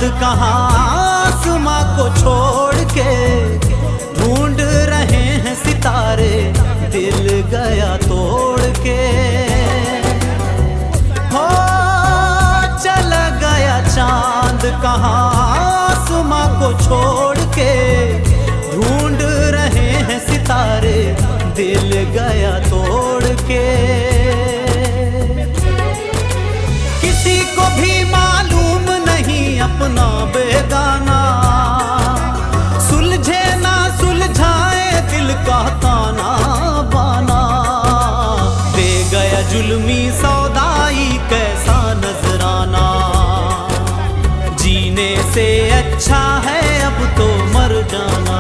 कहाँ आसमां को छोड़ के, ढूंढ रहे हैं सितारे दिल गया तोड़ के। हो चला गया चांद कहाँ आसमां को छोड़ के, ढूंढ रहे हैं सितारे दिल गया तोड़ के। किसी को भी मालूम नहीं अपना बेगाना, सुलझे ना सुलझाए दिल का ताना बाना। दे गया जुल्मी सौदाई कैसा नजराना, जीने से अच्छा है अब तो मर जाना।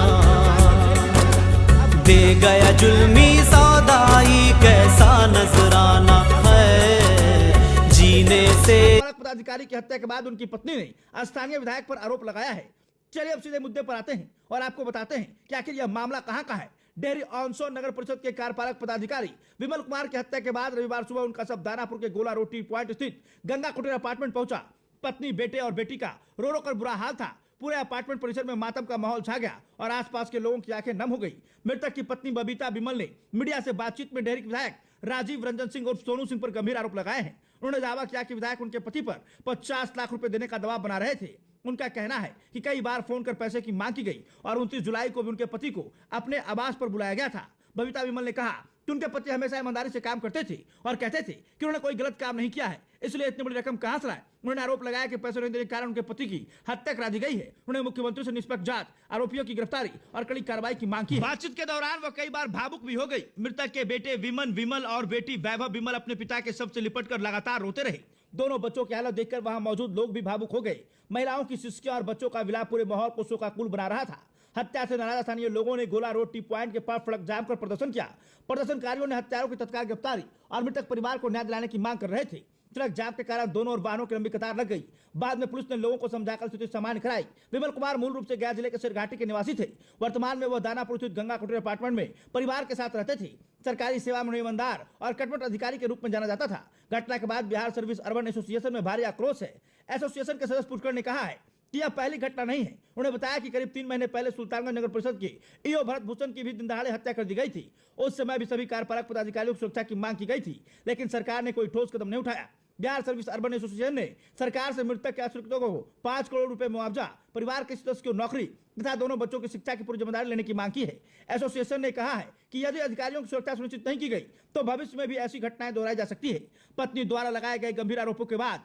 दे गया जुल्मी सौदाई कैसा नजराना है, जीने से। पदाधिकारी की हत्या के बाद उनकी पत्नी ने स्थानीय विधायक पर आरोप लगाया है। चलिए अब सीधे मुद्दे पर आते हैं और आपको बताते हैं कि आखिर यह मामला कहां का है। डेहरी ऑन-सोन नगर परिषद के कार्यपालक पदाधिकारी विमल कुमार की हत्या के बाद रविवार सुबह उनका शव दानापुर के गोला रोड टी पॉइंट स्थित गंगा कुटीर अपार्टमेंट पहुंचा। पत्नी, बेटे और बेटी का रो रो कर बुरा हाल था। पूरे अपार्टमेंट परिसर में मातम का माहौल छा गया और आसपास के लोगों की आंखें नम हो गई। मृतक की पत्नी बबीता विमल ने मीडिया से बातचीत में डेहरी विधायक राजीव रंजन सिंह और सोनू सिंह पर गंभीर आरोप लगाए हैं। उन्होंने दावा किया कि विधायक उनके पति पर 50 लाख रुपए देने का दबाव बना रहे थे। उनका कहना है कि कई बार फोन कर पैसे की मांग की गई और 29 जुलाई को भी उनके पति को अपने आवास पर बुलाया गया था। बबीता विमल ने कहा कि उनके पति हमेशा ईमानदारी से काम करते थे और कहते थे कि उन्होंने कोई गलत काम नहीं किया है, इसलिए इतनी बड़ी रकम कहां से लाए। उन्होंने आरोप लगाया कि पैसे नहीं देने के कारण उनके पति की हत्या करा दी गई है। उन्होंने मुख्यमंत्री से निष्पक्ष जांच, आरोपियों की गिरफ्तारी और कड़ी कार्रवाई की मांग की। बातचीत के दौरान वह कई बार भावुक भी हो गई। मृतक के बेटे विमन विमल और बेटी वैभव विमल अपने पिता के शव से लिपट कर लगातार रोते रहे। दोनों बच्चों की हालत देखकर वहां मौजूद लोग भी भावुक हो गए। महिलाओं की सिसकियां और बच्चों का विलाप पूरे माहौल को शोकाकुल बना रहा था। हत्या से नाराज स्थानीय लोगों ने गोला रोड टी पॉइंट के पास सड़क जाम कर प्रदर्शन किया। प्रदर्शनकारियों ने हत्यारों की तत्काल गिरफ्तारी और मृतक परिवार को न्याय दिलाने की मांग कर रहे थे। सड़क जाम के कारण दोनों और वाहनों की लंबी कतार लग गई। बाद में पुलिस ने लोगों को समझाकर स्थिति सामान्य कराई। विमल कुमार मूल रूप से गया जिले के सिरघाटी के निवासी थे। वर्तमान में वह दानापुर स्थित गंगा कुटीर अपार्टमेंट में परिवार के साथ रहते थे। सरकारी सेवा में ईमानदार और कटमट अधिकारी के रूप में जाना जाता था। घटना के बाद बिहार सर्विस अर्बन एसोसिएशन में भारी आक्रोश है। एसोसिएशन के सदस्य पुष्कर ने कहा है कि यह पहली घटना नहीं है। उन्होंने बताया कि करीब 3 महीने पहले सुल्तानगंज नगर परिषद के ईओ भरत भूषण की भी दिन दहाड़े हत्या कर दी गई थी। उस समय भी सभी कार्यपालक पदाधिकारियों की सुरक्षा की मांग की गई थी, लेकिन सरकार ने कोई ठोस कदम नहीं उठाया। बिहार सर्विस अर्बन एसोसिएशन ने सरकार से मृतक के आश्रितों को 5 करोड़ रुपए मुआवजा, परिवार के सदस्य को नौकरी तथा दोनों बच्चों की शिक्षा की पूरी जिम्मेदारी लेने की मांग की है। एसोसिएशन ने कहा है कि यदि अधिकारियों की सुरक्षा सुनिश्चित नहीं की गई तो भविष्य में भी ऐसी घटनाएं दोहराई जा सकती है। पत्नी द्वारा लगाए गए गंभीर आरोपों के बाद